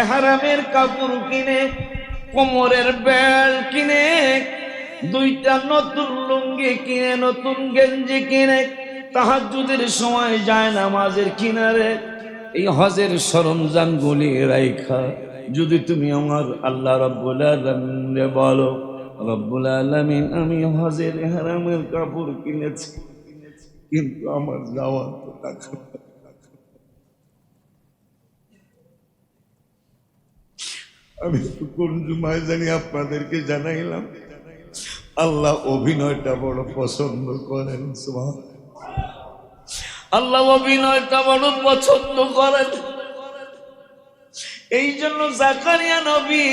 এহরামের কাপড় কিনে, কোমরের বেল্ট কিনে, দুইটা নতুন লুঙ্গি কিনে, নতুন গেঞ্জি কিনে, তাহাজ্জুদের সময় যায় নামাজের কিনারে এই হজের সরঞ্জাম গুলি রাইখা যদি তুমি আমার আল্লাহ রাব্বুল আলামিনকে বলো, রব্বুল আলামিন আমি হজের ইহরামের কাপড় কিনেছি, কিন্তু আমার যাওয়ার তো টাকা, আমি তো কোন জুমায় জানি আপনাদেরকে জানাইলাম আল্লাহ অভিনয়টা বড় পছন্দ করেন। সুবহান আল্লাহ অভিনয়টা বড় পছন্দ করেন। এই জন্য জাকারিয়া নবী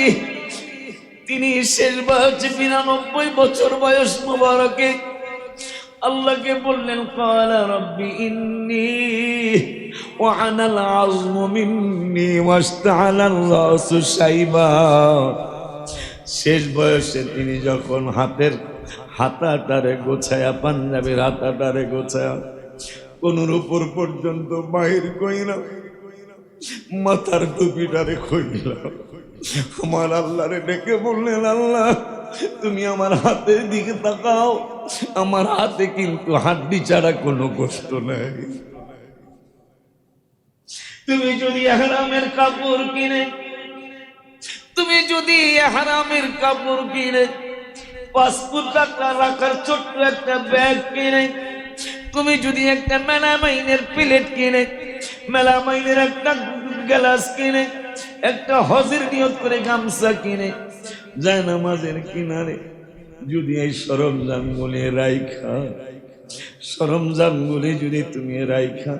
তিনি শেষ বয়সে ৯২ বছর বয়স মুবারকে আল্লাহকে বললেন, ক্বালা রব্বি ইন্নী ওয়ানাল আযমু মিন্নী ওয়াশতাআলার রাসু শাইবা। শেষ বয়সে তিনি যখন হাতাটারে গোছায়া, পাঞ্জাবের হাতাটারে গোছায়া কোনোর উপর পর্যন্ত বাহির কইরা মাথার টুপিটারে কইল, আমার আল্লাহরে ডেকে বললেন, আল্লাহ তুমি আমার হাতের দিকে তাকাও, আমার হাতে কিন্তু হাড্ডি ছাড়া কোনো কষ্ট নাই। তুমি যদি ইহরামের কাপড় কিনে, তুমি যদি ইহরামের কাপড় কিনে, পাসপোর্ট টাকা রাখার ছোট্ট একটা ব্যাগ কিনে, তুমি যদি একটা মেলামাইনের প্লেট কিনে, মেলামাইনের একটা গ্লাস কিনে, একটা হজের নিয়ত করে গামছা কিনে, যায় নামাজের কিনারে যদি এই সরঞ্জামগুলি রাইখা, সরঞ্জামগুলি যদি তুমি রাইখা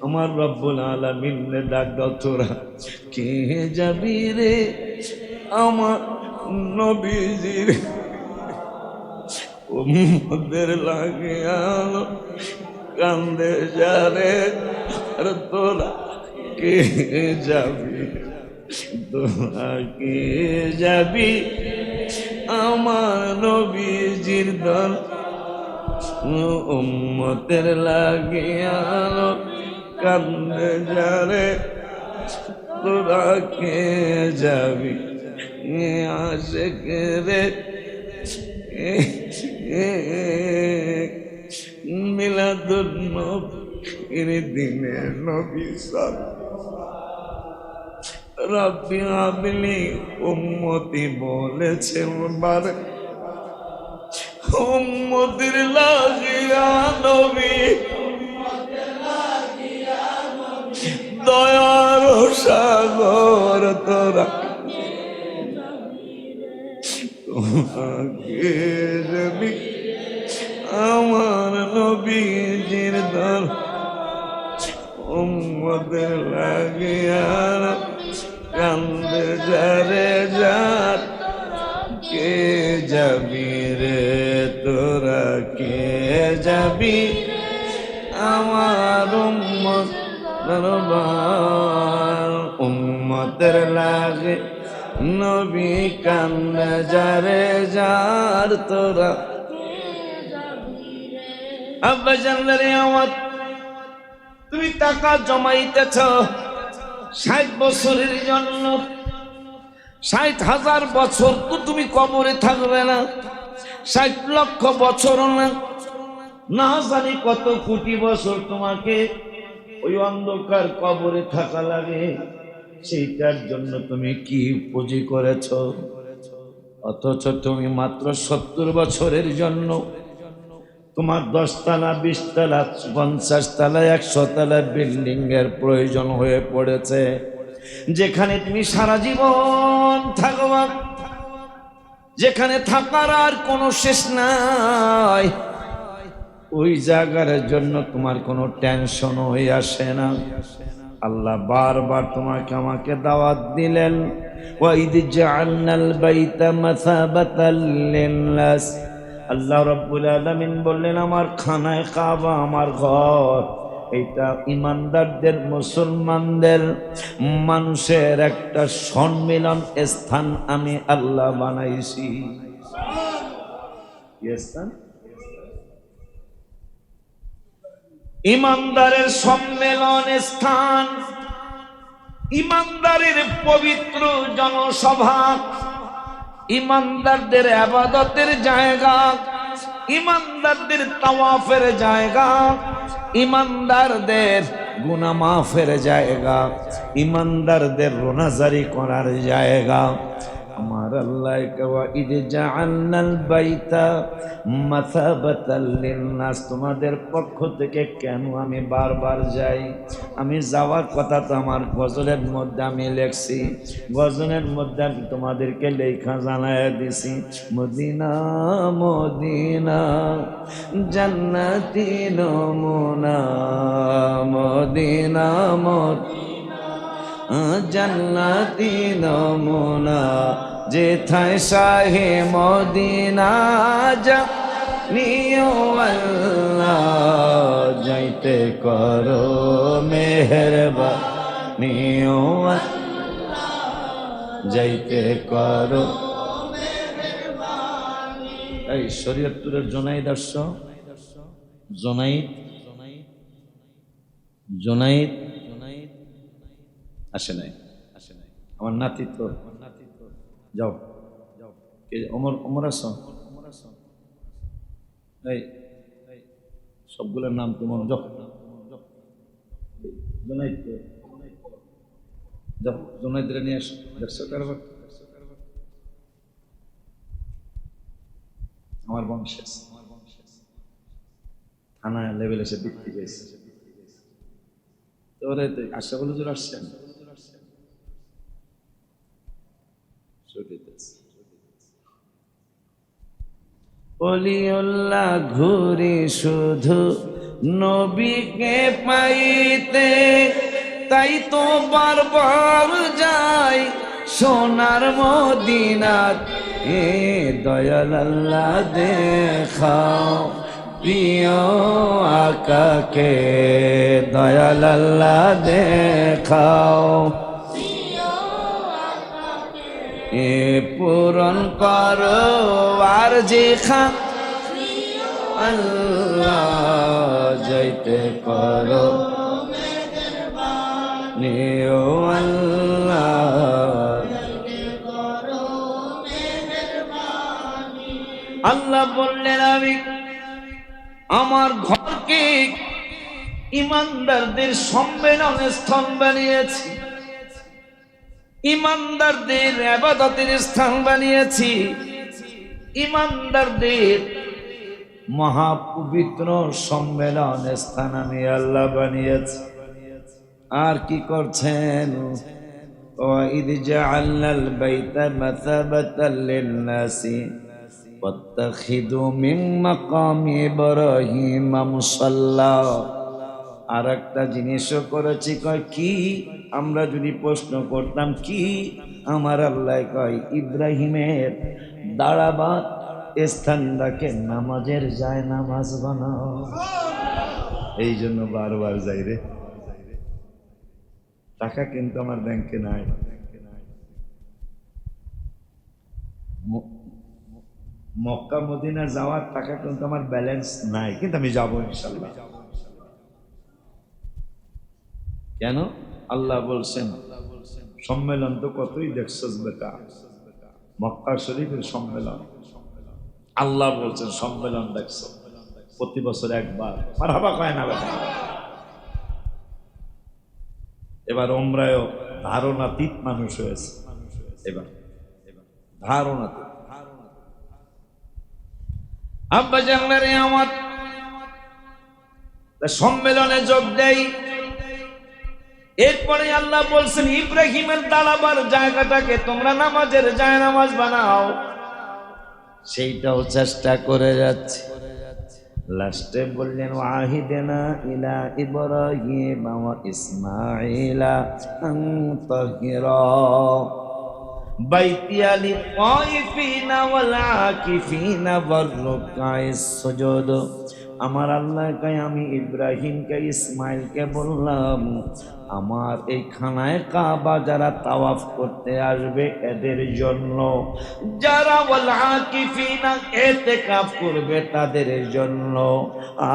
আমার রব্বুল আলামিনে ডাক দাও, তোরা কে যাবি রে আমার নবীজির উম্মতের লাগিয়া কান্দে যারে, আর তোরা কে যাবি, তোরা কে যাবি আমার নবীজির দল উম্মতের লাগিয়া কান্দে যারে, তোরা কে যাবি আশিক রে মিলাদুন নবীর দিনে নবী রব্বি হাবলি উম্মতি বলেছে বার, উম্মতির লাগিয়া নবী দয়ার সাগর, তোরা কে যাবি আমার নবীজির দল উম্মতের লাগিয়া কান্দে যারে যার, কে যাবি রে তোরা কে যাবি আমার উম্মত দরবার, উম্মতের লাগে নবী কান্দে যারে যার, তোরা আব্বা জানলে আমার তুমি টাকা জমাইতেছ ৬০ বছরের জন্য, ৬০,০০০ বছর তো তুমি কবরে থাকবে না, ৬০ লক্ষ বছর না, না জানি কত কোটি বছর তোমাকে ওই অন্ধকার কবরে থাকা লাগে। সেইটার জন্য তুমি কি পুঁজি করেছ, অথচ তুমি মাত্র ৭০ বছরের জন্য তোমার ১০ তলা ২০ তলা ৫০ তলা ১০০ তলা বিল্ডিং এর প্রয়োজন হয়ে পড়েছে, যেখানে তুমি সারা জীবন থাকবা, যেখানে থাকার আর কোনো শেষ নাই, ওই জায়গার জন্য তোমার কোনো টেনশন হয়ে আসে না। আল্লাহ বারবার তোমাকে আমাকে দাওয়াত দিলেন, ওয়াইদ জাআলনাল বাইতা মাসাবাতাল লিন্নাস, আল্লাহ রাব্বুল আলামিন বললেন আমার খানায়ে কাবা, আমার ঘর, এটা ইমানদারদের মুসলমানদের মানুষের একটা সম্মিলন স্থান আমি আল্লাহ বানাইছি। ইমানদারের সম্মেলন স্থান, ইমানদারের পবিত্র জনসভা, ইমানদারদের ইবাদতের জায়গা, ইমানদারদের তাওয়াফের জায়গা, ইমানদারদের গুনাহ মাফের জায়গা, ইমানদারদের রোনাজারি করার জায়গা। আমার আল্লাহ কওয়া ইদ জাআলনাল বাইতা মাসাবাতাল লিন্নাস, তোমাদের পক্ষ থেকে কেন আমি বারবার যাই? আমি যাওয়ার কথা তো আমার গজলের মধ্যে আমি লেখছি, গজলের মধ্যে আমি তোমাদেরকে লেখা জানায় দিছি। মদিনা মদিনা জান্নাতি নমুনা, মদিনা মদিনা জান্নাতি নমুনা, যেথায় শাহে মদিনা জানিও আল্লাহ, যাইতে করো মেহেরবানি ও আল্লাহ, যাইতে করো মেহেরবানি। এই শরীয়তপুরের জোনাইদ আসছো? জোনাইদ জোনাইদ আসে নাই? আমার নাতি তো, যাও অমর আস, এই সবগুলোর নাম তোমার যাও, জোনাইদ যাও, জোনাইদরে নিয়ে আসো। দেখছো কারবার আমার বংশে থানা লেভেল এসে বৃত্তি পেয়েছে। তোরে আশা বলে জোর আসছেন, অলিউল্লাহ ঘুরি শুধু নবীকে পাইতে, তাই তো বারবার যাই সোনার মদিনাত। এ দয়াল আল্লাহ দেখাও প্রিয় আকাকে, দয়াল আল্লাহ দেখাও এ পূরণ করো আর যে খা আল্লাহ, যাইতে করো নিও আল্লাহ। আল্লাহ বললেন আমি আমার ঘরকে ইমানদারদের সম্মেলনের স্থান বানিয়েছি, ইমানদারদের ইবাদতের স্থান বানিয়েছি, ইমানদারদের মহাপবিত্র সম্মেলনের স্থান আমি আল্লাহ বানিয়েছি। আর কি করছেন? ওয়াইদ জাআলনাল বাইতা মাসাবাতাল লিন্নাসি ওয়াত্তাখিযু মিন মাকামি ইব্রাহিম মুসাল্লা। আর একটা জিনিসও করেছি, কয় কি? আমরা যদি প্রশ্ন করতাম কি, আমার আল্লাহ কয় ইব্রাহিমের দাঁড়াবার স্থানটাকে নামাজের যায় নামাজ বানাও। এই জন্য বারবার যাই রে। টাকা কিন্তু আমার ব্যাংকে নাই, মক্কা মদিনা যাওয়ার টাকা কিন্তু আমার ব্যালেন্স নাই, কিন্তু আমি যাবো ইনশাআল্লাহ। কেন? আল্লাহ বলছেন সম্মেলন তো কতই দেখছস বেটা, মক্কা শরীফের সম্মেলন। আল্লাহ বলছেন সম্মেলন দেখছো প্রতি বছর একবার, মারহাবা কয় না বেটা। এবার ওমরায়ও ধারণাতীত মানুষ হয়েছে, এবার ধারণাতীত। আব্বা জানলারে আমার সম্মেলনে যোগ দেই। এরপরে আল্লাহ বলছেন ইব্রাহিমের দাঁড়াবার জায়গাটাকে তোমরা নামাজের যায় নামাজ বানাও। সেইটাও চেষ্টা করে যাচ্ছে। লাস্টে বললেন ওয়াহিদেনা ইলা ইব্রাহিম ওয়া ইসমাঈলা আন তাহিরা বাইতিয়া লিত্তাইফিনা ওয়াল আকিফিনা ওয়ার রুকআইস সুজুদ। আমার আল্লাহ কয় আমি ইব্রাহিমকে ইসমাইলকে বললাম আমার এই খানায় কাবা যারা তাওয়াফ করতে আসবে এদের জন্য, যারা ওয়াল আকিফিনা ইতিকাফ করবে তাদের জন্য,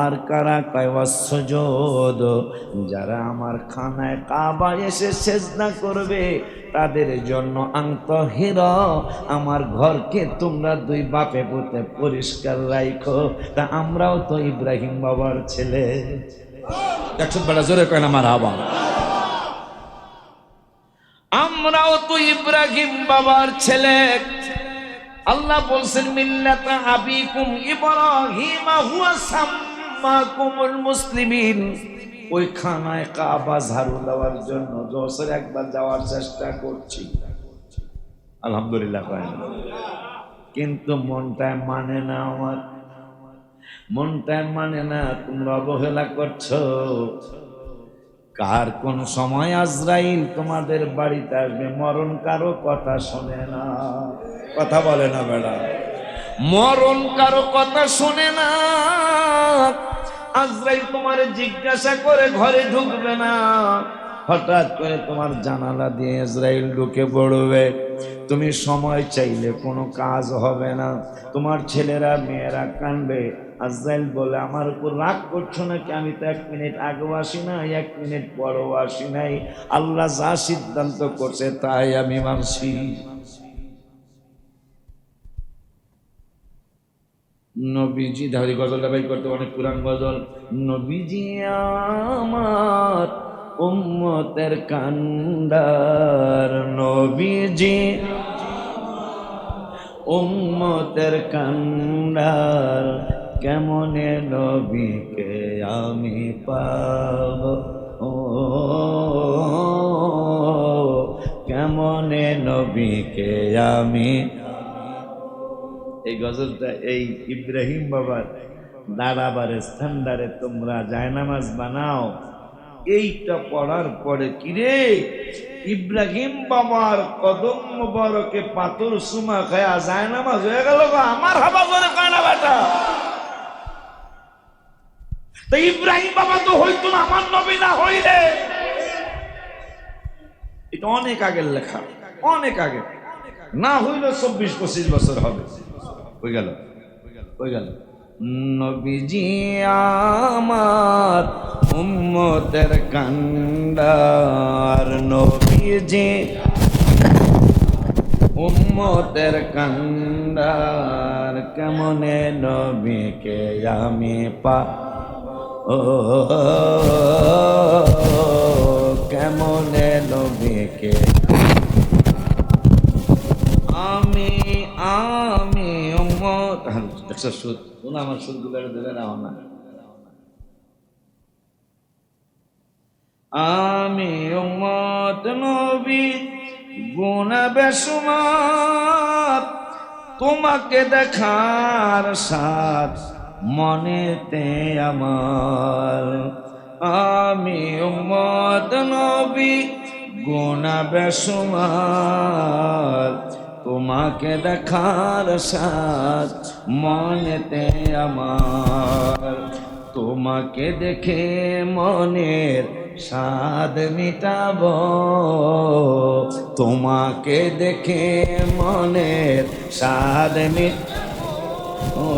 আর কারা কয় ওয়াসজুদ, যারা আমার খানায় কাবা এসে সিজদা করবে তাদের জন্য। আনতাহিরা, আমার ঘরকে তোমরা দুই বাপে পুতে পরিষ্কার রাখো। তা আমরাও তো ইব্রাহিম বাবার ছেলে। একশো বেলা জোরে কয় না মারহাবা। আমরাও তো ইব্রাহিম বাবার ছেলে। আল্লাহ বলছেন মিল্লাতা আবিকুম ইব্রাহিম হুয়া সাম্মাকুমুল মুসলিমিন। ওই খানায় কাবা ঝাড়ু দেওয়ার জন্য বছর একবার যাওয়ার চেষ্টা করছি, আলহামদুলিল্লাহ, কিন্তু মনটায় মানে না, আমার মনটায় মানে না। তোমরা অবহেলা করছো। কার কোন সময় আজরাইল তোমাদের বাড়িতে আসবে, মরণ কারো কথা শোনে না। কথা বলে না বেড়া, মরণ কারো কথা শোনে না। আজরাইল তোমার জিজ্ঞাসা করে ঘরে ঢুকবে না, হঠাৎ করে তোমার জানালা দিয়ে ইসরাইল ঢুকে পড়বে। তুমি সময় চাইলে কোনো কাজ হবে না। তোমার ছেলেরা মেয়েরা কানবে। আজরাইল বলে আমার উপর রাগ করছো নাকি? আমি তো 1 মিনিট আগেও আসি নাই, 1 মিনিট পরেও আসি নাই। আল্লাহ যা সিদ্ধান্ত করছে তাই আমি মানছি। নবীজি ধারি গজলটা বাই করতে, অনেক পুরান গজল। নবীজি আমার উম্মতের কান্ডার, নবীজি উম্মতের কান্ডার, কেমনে নবীকে আমি পাব, ও কেমনে নবীকে আমি। এই গজলটা এই ইব্রাহিম বাবার দাঁড়াবার স্থানদারে তোমরা জায়নামাজ বানাও। এইটা পড়ার পরে কিরে ইব্রাহিম বাবার কদম মোবারকে পাথর সুমা খায়া জায়নামাজ হয়ে গেল। আমার হাবা করে কানা বেটা, তো ইব্রাহিম বাবা তো হইতো না আমার নবী না হইলে। এটা অনেক আগের লেখা, অনেক আগে, না হইল 24-25 বছর হবে। হয়ে গেল, হয়ে গেল। নবীজি আমার উম্মতের কান্ডার, নবীজি উম্মতের কান্ডার, কেমনে নবীকে আমি পা, ও কেমনে নবীকে আমি আমি উম্মত। একটা সুদ আমার সুদগুলো দিলে না না। আমি উম্মত নবী গুনাহ বেশুমার, তোমাকে দেখার সাথ মনেতে আমার। আমি উম্মত নবী গুনাহ বেশুমার, তোমাকে দেখার সাথ মনেতে আমার। তোমাকে দেখে মনের স্বাদ মিটাবো, তোমাকে দেখে মনের স্বাদ মিটাবো। ও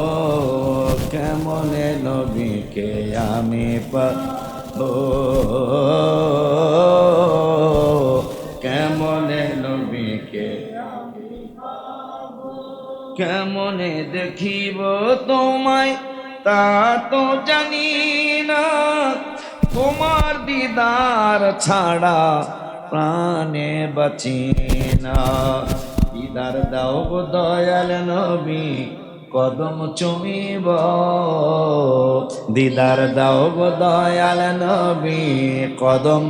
কেমনে নবীকে আমি পাবো, কেমনে নবীকে কেমনে দেখিব তোমায় তা তো জানি না, তোমার দিদার ছাড়া প্রাণে বাঁচি না। দিদার দাও গো দয়াল নবী, কদম চুমিব, দিদার দাও গো দয়াল নবী, কদম।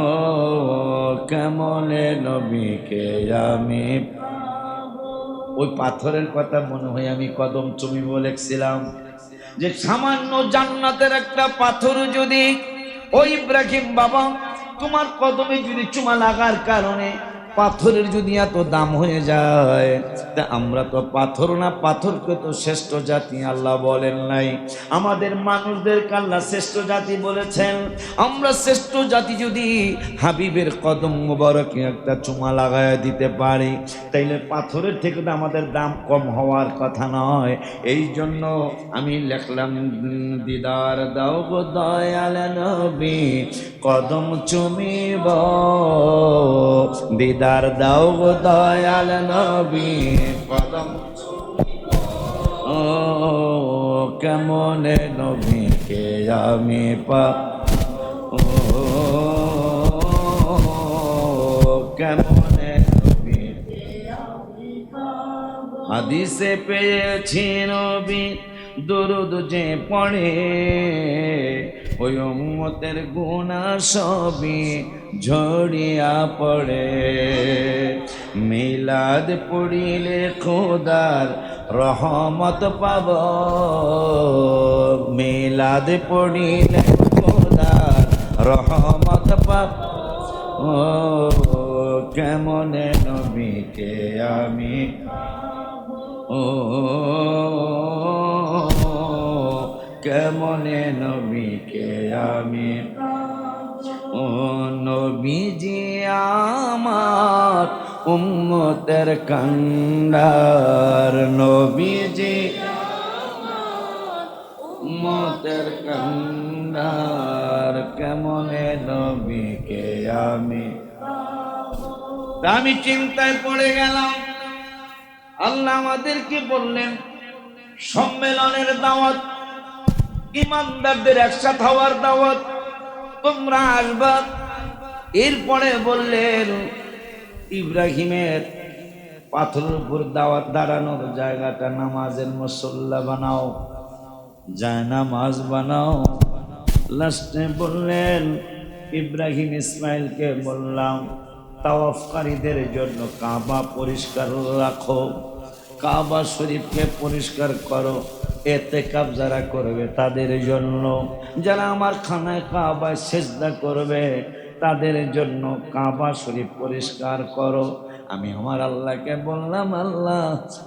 ও কেমনে নবীকে আমি। ওই পাথরের কথা মনে হয় আমি কদম চুমিব লিখছিলাম, যে সামান্য জান্নাতের একটা পাথর যদি ওই ইব্রাহিম বাবা তোমার কদমে যদি চুমা লাগার কারণে পাথরের যদি এত দাম হয়ে যায়, তা আমরা তো পাথর না, পাথরকে তো শ্রেষ্ঠ জাতি আল্লাহ বলেন নাই। আমাদের মানুষদেরকে আল্লাহ শ্রেষ্ঠ জাতি বলেছেন। আমরা শ্রেষ্ঠ জাতি যদি হাবিবের কদম মোবারকে একটা চুমা লাগায় দিতে পারি, তাইলে পাথরের থেকে তো আমাদের দাম কম হওয়ার কথা নয়। এই জন্য আমি লিখলাম, দিদার দাও গো দয়াল নবী, কদম চুমিব, দিদার দাও গো দয়াল নবী, কদম ও কেমনে নবীকে আমি ও কেমনে নবীকে হাদিসে পেয়েছি নবী দরুদ যে পড়ে, ওই উম্মতের গুনাহ সবই ঝরিয়া পড়ে। মিলাদ পড়িলে খোদার রহমত পাব, মিলাদ পড়িলে খোদার রহমত পাব। ও কেমনে নবীকে আমি ও কেমনে নবীকে আমি ও নবীজি আমার উম্মতের কান্ডার, নবীজি উম্মতের কান্ডার, কেমনে নবীকে আমি চিন্তায় পড়ে গেলাম। আল্লাহ আমাদেরকে বললেন সম্মেলনের দাওয়াত, ইমানদারদের একসাথে হওয়ার দাওয়াত, তোমরা আসবা। এরপরে বললেন ইব্রাহিমের পাথরের উপর দাওয়াত দাঁড়ানোর জায়গাটা নামাজের মুসল্লা বানাও, যায় নামাজ বানাও। লাস্টে বললেন ইব্রাহিম ইসমাইলকে বললাম তাওয়াফকারীদের জন্য কাবা পরিষ্কার রাখো, কাবা শরীফকে পরিষ্কার করো। এতেকাব যারা করবে তাদের জন্য, যারা আমার খানায় কাবায় সেজদা করবে তাদের জন্য কাবা শরীফ পরিষ্কার করো। আমি আমার আল্লাহকে বললাম, আল্লাহ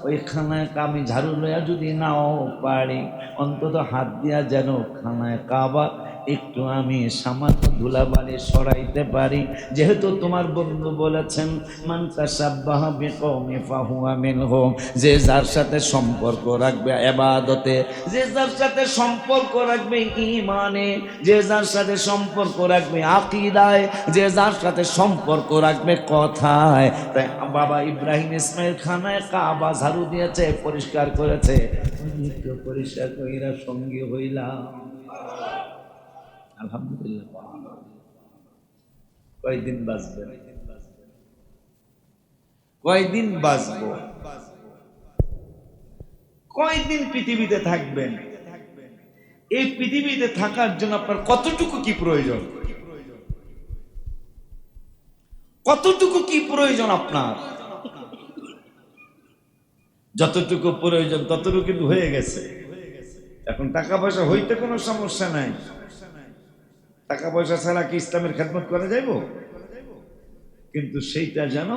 ওই খানায় আমি ঝাড়ু লইয়া যদি নাও পারি, অন্তত হাত দিয়া যেন খানায় কাবা একটু আমি সামান্য ধুলাবালি সরাইতে পারি। যেহেতু তোমার বন্ধু বলেছেন মান তাশাব্বাহা বিকওমি ফাহুয়া মিনহুম, যে যার সাথে সম্পর্ক রাখবে ইবাদতে, যে যার সাথে সম্পর্ক রাখবে ঈমানে, যে যার সাথে সম্পর্ক রাখবে আকীদায়, যে যার সাথে সম্পর্ক রাখবে কথায়। তাই বাবা ইব্রাহিম ইসমাইল খানায় কাবা ঝাড়ু দিয়েছে, পরিষ্কার করেছে, পরিষ্কার কইরা সঙ্গী হইলাম। আলহামদুলিল্লাহ। কয়দিন বাঁচবেন? কয়দিন বাঁচবো? কয়দিন পৃথিবীতে থাকবেন? এই পৃথিবীতে থাকার জন্য আপনার কতটুকু কি প্রয়োজন? কতটুকু কি প্রয়োজন আপনার? যতটুকু প্রয়োজন ততটুকু কিন্তু হয়ে গেছে। এখন টাকা পয়সা হইতে কোনো সমস্যা নাই। টাকা পয়সা ছাড়া কি ইসলামের খেদমত করা যাইব? কিন্তু সেইটা যেন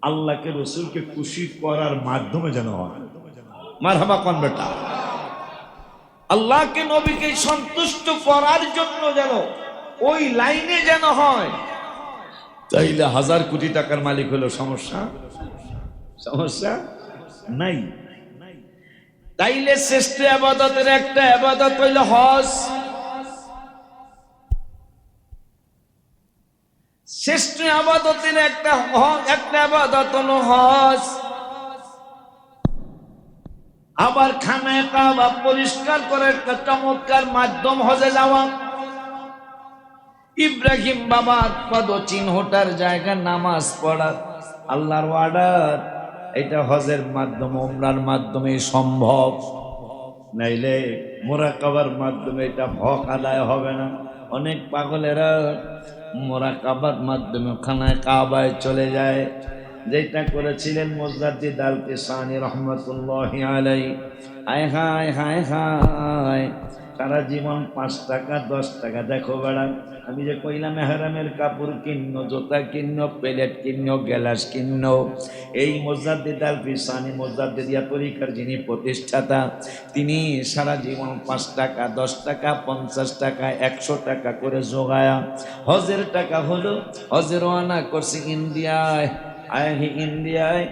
আল্লাহকে রসুলকে খুশি করার মাধ্যমে যেন হয়। মারহাবা কোন বেটা, আল্লাহকে নবীকে সন্তুষ্ট করার জন্য যেন ওই লাইনে যেন হয়। চাইলে 1000 কোটি টাকার মালিক হলো সমস্যা সমস্যা নাই। তাইলে শ্রেষ্ঠ ইবাদতের একটা ইবাদত হইল হজ। শ্রেষ্ঠ ইবাদতের একটা ইবাদত হলো হজ। আবার খানায় কাবা পরিষ্কার করার একটা চমৎকার মাধ্যম হজে যাওয়া। ইব্রাহিম বাবার পদচিহ্নটার জায়গা নামাজ পড়া আল্লাহর অর্ডার। এটা হজের মাধ্যমে, উমরার মাধ্যমে সম্ভব, নাইলে মুরাকাবার মাধ্যমে এটা হক আদায় হবে না। অনেক পাগলেরা মুরাকাবার মাধ্যমে খানায় কাবায় চলে যায়, যেটা করেছিলেন মুজাদ্দিদ আল কিসানি রহমাতুল্লাহি আলাইহি। হায় হায় হায় হায়, সারা জীবন 5 টাকা 10 টাকা। দেখো বেড়া, আমি যে কইলাম মেহরামের কাপড় কিন্ন, জুতা কিন্ন, প্লেট কিন্ন, গ্লাস কিন্ন, এই মুজাদ্দিদ আল ফিসানি মুজাদ্দিদিয়া তরিকার যিনি প্রতিষ্ঠাতা, তিনি সারা জীবন 5 টাকা 10 টাকা 50 টাকা 100 টাকা করে জোগায়া হজের টাকা হলো, হজের রওনা করছে ইন্ডিয়ায়। ইন্ডিয়ায়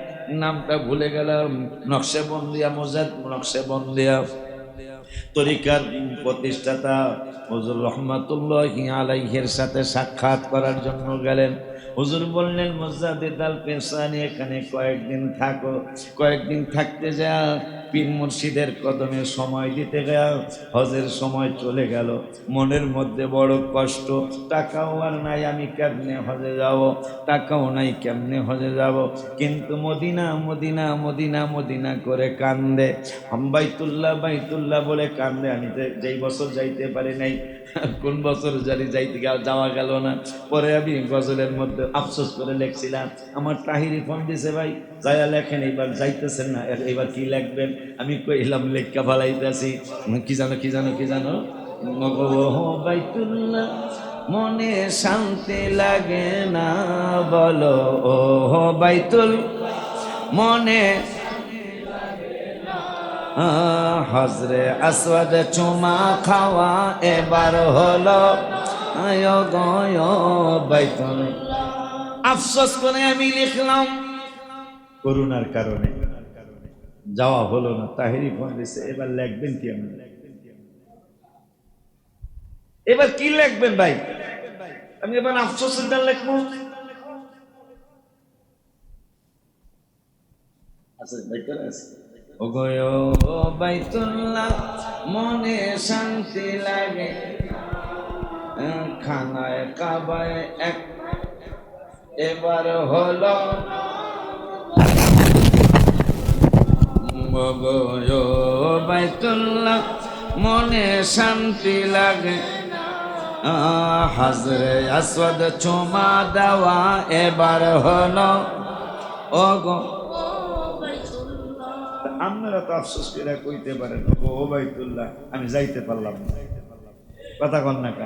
নামটা ভুলে গেলাম, নকশেবন্দিয়া নকশেবন্দিয়া তরিকার প্রতিষ্ঠাতা হুজুর রহমাতুল্লাহি আলাইহির সাথে সাক্ষাৎ করার জন্য গেলেন। হুজুর বললেন, মুজাদ্দিদ আল ফিসানি এখানে কয়েকদিন থাকো। কয়েকদিন থাকতে যা পীর মুর্শিদের কদমে সময় দিতে গেল, হজের সময় চলে গেল। মনের মধ্যে বড় কষ্ট, টাকাও আর নাই, আমি কেমনে হজে যাব, টাকাও নাই, কেমনে হজে যাব। কিন্তু মদিনা মদিনা মদিনা মদিনা করে কান্দে, বাইতুল্লাহ বাইতুল্লাহ বলে কান্দে। আমি তো যেই বছর যাইতে পারি নাই, কোন বছর যাইতে যাওয়া গেল না। পরে আমি গজলের মধ্যে আফসোস করে লিখছিলাম, আমার তাহিরি ফোন দিছে, ভাই যাইয়া লেখেন, এইবার যাইতেছেন না, এইবার কি লিখবেন? আমি কইলাম লেখা ফালাইতেছি, কি জানো কি জানো কি জানো, বাইতুল্লাহ মনে শান্তি লাগে না বলো, ও বাইতুল মনে হজরে আসওয়াদ চুমা খাওয়া এবার হলো, বাইতুল। আফসোস করে আমি লিখলাম, করুণার কারণে যাওয়া হলো না। তাহিরি ফোন দিছে, এবার লিখবেন কি? আমি এবার কি লিখবেন ভাই? আমি এবার আফসোসের গান লিখবো? আচ্ছা ভাই করে আছে, ও গো বাইতুল্লাহ মনে শান্তি লাগে, খানায় কাবায় এক এবার হলো, গো বাইতুল্লাহ মনে শান্তি লাগে, হজরে আসওয়াদ চুমা দেওয়া এবার হলো, ও গো। আপনারা তো আফসোস করে কইতে পারেন, ও বাইতুল্লাহ আমি যাইতে পারলাম না, কথা কন না কা,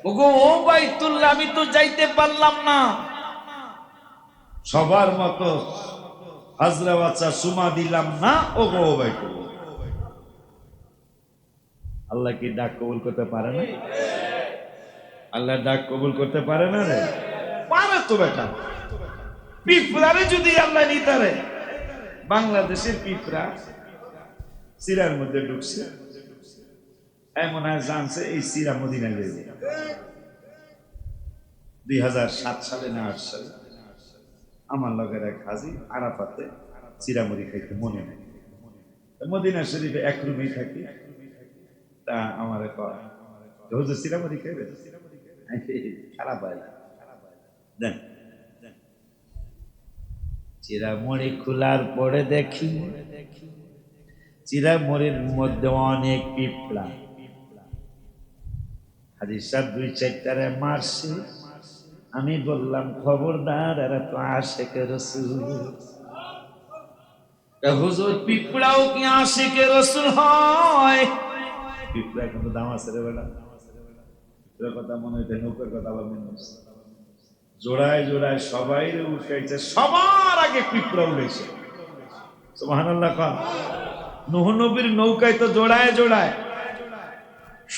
ওগো ও বাইতুল্লাহ আমি তো যাইতে পারলাম না। সবার মতো হাজরা বাচ্চা সুমা দিলাম না, ওগো ও বাইতুল্লাহ। আল্লাহ কি ডাক কবুল করতে পারে না? আল্লাহ ডাক কবুল করতে পারে না রে? পারে তো বেটা। পিঁপড়ারে যদি আল্লাহ নিতারে, বাংলাদেশের পিঁপড়া সিরার মধ্যে ঢুকছে, এমন আর জানছে এই সিরা মদিনা যাবে। 2007 সালে না 8 সালে আমার লগের এক হাজি আরাফাতে চিরামুড়ি খাইতে মনে নেই, মদিনা শরীফে এক রুমেই থাকি। তা আমার হুজুর চিরামুড়ি খাইবে, খারাপ হয় না, দেন চিরামুড়ি খোলার পরে দেখি চিরামুড়ির মধ্যে অনেক পিঁপড়া। হাজির সাহেব 2-4টারে মারছে। আমি বললাম, খবরদার, এরা তো আশিকে রাসূল। হুজুর পিঁপড়াও কি আশিকে রাসূল হয়? পিঁপড়া কিন্তু দাম আছে রে বেটা, পিঁপড়ার কথা মনে হইতে নৌকার কথা আবার মনে হচ্ছে। জোড়ায় জোড়ায় সবাই উঠাইছে, সবার আগে পিঁপড়া উঠেছে। সুবহানাল্লাহ। নূহ নবীর নৌকায় তো জোড়ায় জোড়ায়,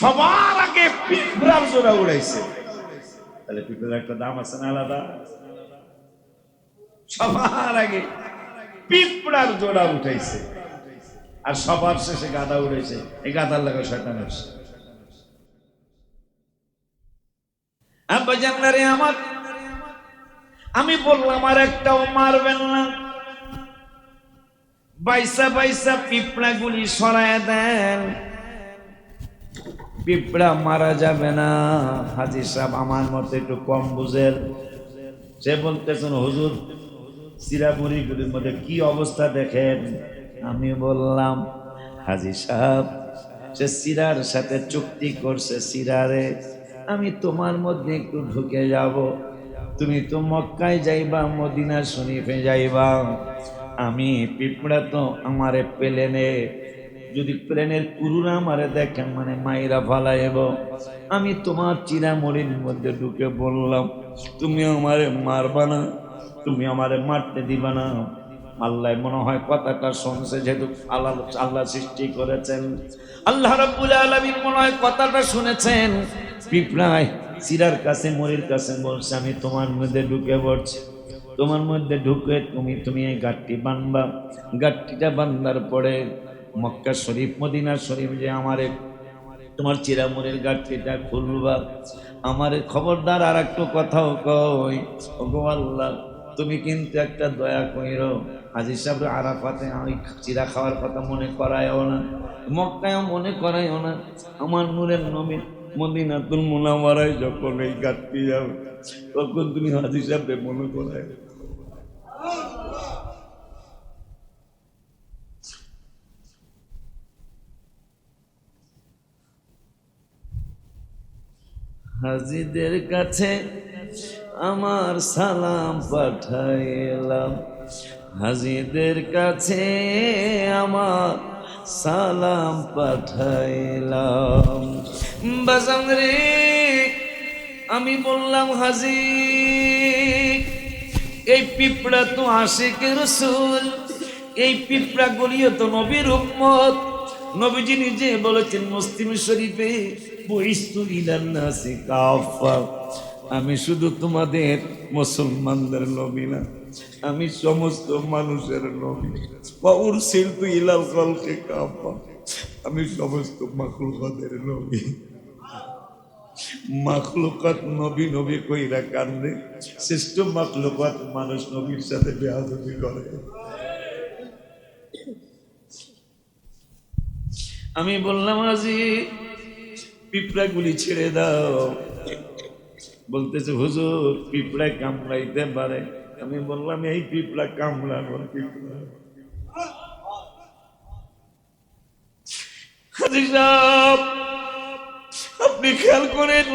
সবার আগে পিঁপড়ার জোড়া উড়াইছে। তাহলে পিঁপড়ার একটা দাম আছে না আলাদা? সবার আগে পিঁপড়ার জোড়া উঠাইছে, আর সবার শেষে গাদা উড়াইছে। এই গাদার লাগা শয়তান হচ্ছে। আব্বা জানলারে আমার, আমি বললাম আর একটাও মারবেন না, বাইসা বাইসা পিঁপড়া গুলি সরায় দেন, পিঁপড়া মারা যাবে না। হাজী সাহেব আমার মতো একটু কম বুঝের, সে বলতেছেন, হুজুর চিরামুড়ি গুলির মধ্যে কি অবস্থা দেখেন। আমি বললাম, হাজী সাহেব সে সিরার সাথে চুক্তি করছে, সিরারে আমি তোমার মধ্যে একটু ঢুকে যাব, তুমি তো মক্কায় যাইবা, মদিনা শরীফে যাইবা, আমি পিঁপড়া তো আমারে প্লেনে যদি প্রেমের কুরুরা আমারে দেখেন মানে মাইরা ফালাইব। আমি তোমার চিরামরির মধ্যে ঢুকে বললাম, তুমি আমারে মারবা না, তুমি আমারে মারতে দিবা না। আল্লাহ মনে হয় কথাটা শুনছে, যেহেতু আল্লাহ আল্লাহ সৃষ্টি করেছেন, আল্লাহ রাব্বুল আলামিন মনে হয় কথাটা শুনেছেন। পিঁপড়ায় চিরার কাছে মরির কাছে বলছে, আমি তোমার মধ্যে ঢুকে পড়ছি, তোমার মধ্যে ঢুকে তুমি এই গাঁটটি বানবা। গাঁটটিটা বান্ধার পরে মক্কা শরীফ মদিনা শরীফ যে আমারে তোমার চিরামুরের গাঁটটিটা খুলবা। আমার খবরদার আর একটু কথাও কই, ওগো আল্লাহ তুমি কিন্তু একটা দয়া কইরো, হাজী সাহেব আরাফাতে ওই চিরা খাওয়ার কথা মনে করায়ও না, মক্কায়ও মনে করায়ও না। আমার নূরের নবী মদিনাতুল মুনাওয়ারায় যখন এই গাঁটটি যাবে তখন তুমি হাজী সাহেবকে মনে করায়। হাজীদের কাছে আমার সালাম পাঠাইলাম, হাজীদের কাছে আমার সালাম পাঠাইলাম। বাজান রে আমি বললাম, হাজী এই পিঁপড়া তো আশিকের রাসূল, এই পিঁপড়া গলিও তো নবীর উম্মত। নবীজি নিজে বলেছেন মুসলিম শরীফে, বুইস্তু ইলান নাসি কাফা, আমি শুধু তোমাদের মুসলমানদের নবী না, আমি সমস্ত মানুষের নবী। ওয়া উরসিলতু ইলাল খালকি কাফা, আমি সমস্ত মাখলুকাতের নবী। মাখলুকাত নবী নবী কইরা কান্দে, শ্রেষ্ঠ মাখলুকাত মানুষ নবীর সাথে বেয়াদবি করে। আমি বললাম, হাজী পিঁপড়াগুলি ছেড়ে দাও। বলতেছে, হুজুর পিঁপড়া কামড়াইতে পারে। আমি বললাম, এই পিঁপড়া কামড়ানোর পিঁপড়া। হাজী সাহেব আপনি খেয়াল করেন।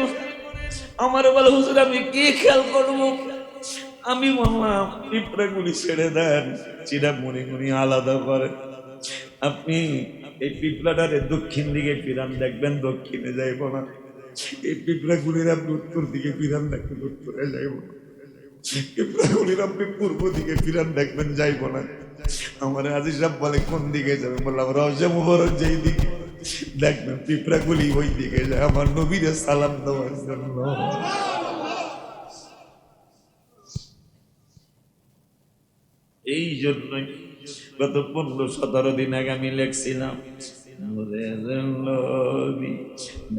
আমার বলে, হুজুর আমি কি খেয়াল করবো? আমি বললাম, পিঁপড়াগুলি ছেড়ে দেন, চিরা মুড়ি মুড়ি আলাদা করে। আপনি এই পিঁপড়াটারে দক্ষিণ দিকে ফিরান, দেখবেন দক্ষিণে যাইব না। এই পিঁপড়াগুলির আপনি উত্তর দিকে ফিরান, দেখবেন উত্তরে যাইব না। পিঁপড়াগুলির আপনি পূর্ব দিকে ফিরান, দেখবেন যাইব না। আমার হাজী সাহেব বলে, কোন দিকে যাবে? বললাম, রওজা মুবারক যেই দিকে, দেখবেন পিঁপড়াগুলি ওই দিকে যায় আমার নবীরে সালাম দেওয়ার জন্য। এই জন্যই গত 15-17 দিন আগে আমি লেখছিলাম, নূরের নবী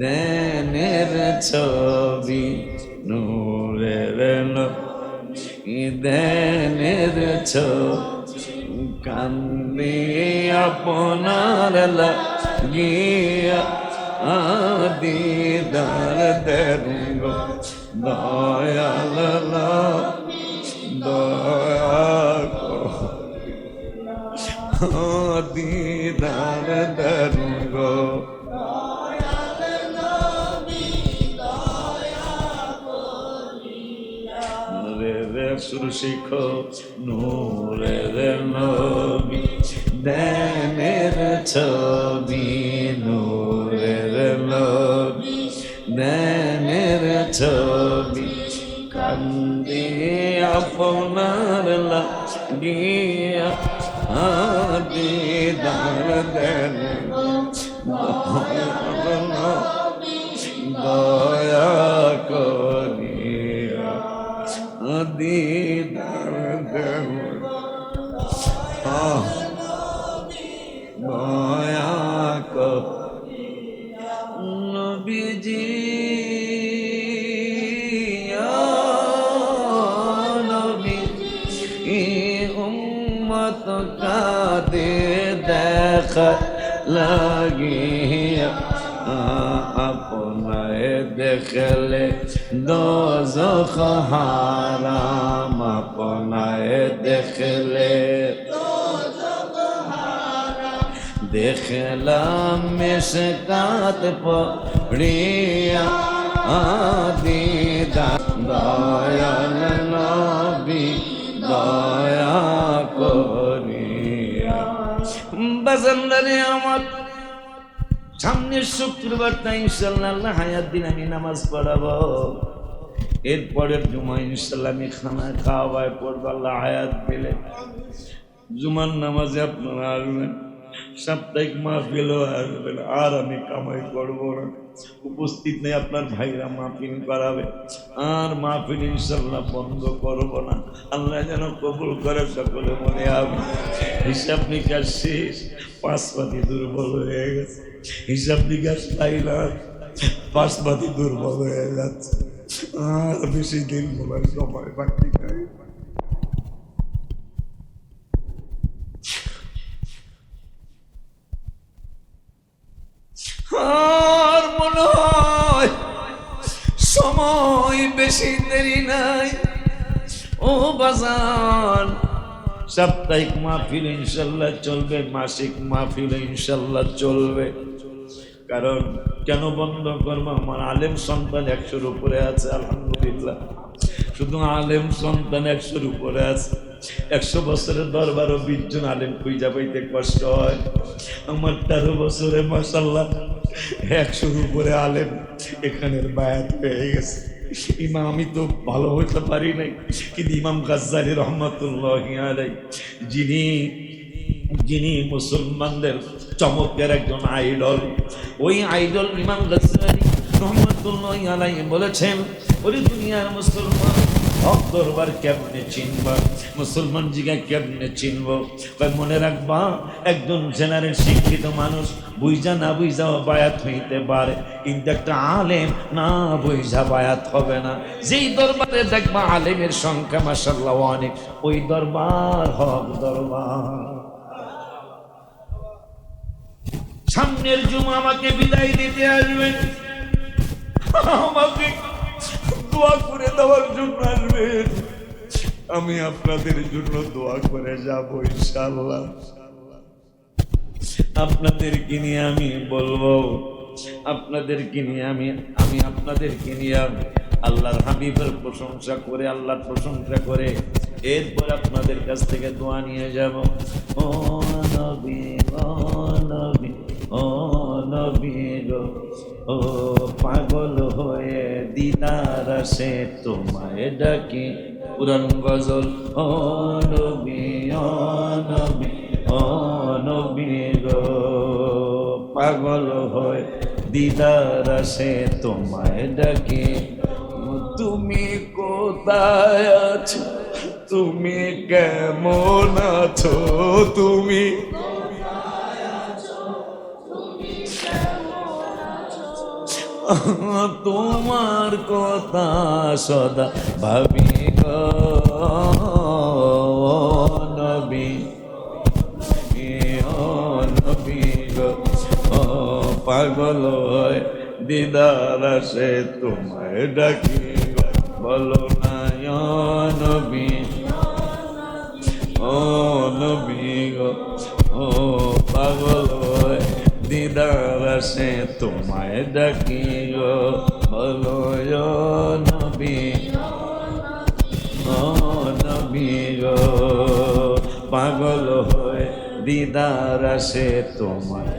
দেনের ছবি, নূরের নবী দেনের ছবি, কান্দে আপনার লাগিয়া দিদার দেব দয়াল দয়া দিদার দেব সুর শিখো, নূরের নবী দেনের ছবি, নূরের নবী দেনের ছবি, কান্দে আপনার লাগিয়া দিদার দেন দয়া করিয়া দিদার দেন দয়া করিয়া। নবীজি উম্মত কাঁদে দেখা লাগিয়া, আপনায় দেখলে দোজখ হারাম, আপনায় দেখলে দেখলাম মেশকাত পড়িয়া দিদার দয়াল নবী দয়া করিয়া। বাজানদারে আমার সামনের শুক্রবারটা ইনশাল্লাহ আল্লাহ হায়াত দিন আমি নামাজ পড়াবো। এরপরের জুমা ইনশাল্লাহ আমি খানা খাওয়ায় পড়বো আল্লাহ হায়াত দিলে। জুমার নামাজে আপনারা আসবেন, সাপ্তাহিক মাহফিলও আসবেন, আর আমি কামাই করবো না। উপস্থিত নেই আপনার ভাইরা মাহফিল করাবে, আর মাহফিল ইনশাল্লাহ বন্ধ করবো না। আল্লাহ যেন কবুল করে সকলে মনে হবে। হিসাব নিকাশ শেষ, পাঁচপাতি দুর্বল হয়ে গেছে। হিসাব নিকাশ পাইলা পাঁচপাতি দুর্বল হয়ে যাচ্ছে, আর বেশি দিন বলার সময় বাকি নাই। আর মনে হয় সময় বেশি দেরি নাই। ও বাজান, সাপ্তাহিক মাহফিল ইনশাল্লাহ চলবে, মাসিক মাহফিল ইনশাল্লাহ চলবে। কারণ কেন বন্ধ করবো? আমার আলেম সন্তান 100-র উপরে আছে, আলহামদুলিল্লাহ। শুধু আলেম সন্তান 100-র উপরে আছে। 100 বছরের দরবারও 20 জন আলেম খুঁজা পাইতে কষ্ট হয়। আমার 13 বছরে মাশাআল্লাহ 100-র উপরে আলেম এখানের বায়াত হয়ে গেছে। ইমাম আমি তো ভালো হইতে পারি নাই, কিন্তু ইমাম গাজ্জালি রহমাতুল্লাহি আলাইহি যিনি মুসলমানদের চমকের একজন আইডল, ওই আইডল ইমাম গাজ্জালি রহমাতুল্লাহি আলাইহি বলেছেন, ওরে দুনিয়ার মুসলমান হক দরবার কেমনে চিনবা, মুসলমান জিগা কেমনে চিনব? মনে রাখবা, একজন জেনারেল শিক্ষিত মানুষ বুঝা না বুঝা বায়াত হইতে পারে, কিন্তু একটা আলেম না বুঝা বায়াত হবে না। যেই দরবারে দেখবা আলেমের সংখ্যা মাশাআল্লাহ অনেক, ওই দরবার হক দরবার। সামনের জুমা আমাকে বিদায় দিতে আসবেন, আমাকে দোয়া করে দেওয়ার জন্য আসবেন। আমি আপনাদের জন্য দোয়া করে যাব ইনশাআল্লাহ। আপনাদেরকে নিয়ে আমি বলবো, আপনাদেরকে নিয়ে আমি আপনাদেরকে নিয়ে আল্লাহর হাবিবের প্রশংসা করে, আল্লাহর প্রশংসা করে এরপর আপনাদের কাছ থেকে দোয়া নিয়ে যাব। ও নবী, ও নবী, ও নবী গো, ও পাগল হয়ে দিদার আসে তোমায় ডাকি। পুরান গজল। ও নবী, ও নবী, ও নবী গো, পাগল হয়ে দিদার আসে তোমায় ডাকি। তুমি কোথায় আছো, তুমি কেমন আছো, তুমি তোমার কথা সদা ভাবি গো নবী, ও নবী গো, ও পাগল হয় দিদার আসে তোমায় ডাকি। বলো না ও নবী, ও নবী গো, ও পাগল হয় দিদার আসে তোমায় ডাকি গো। বলো ও নবী, ও নবী গো, পাগল হয় দিদার আসে তোমায়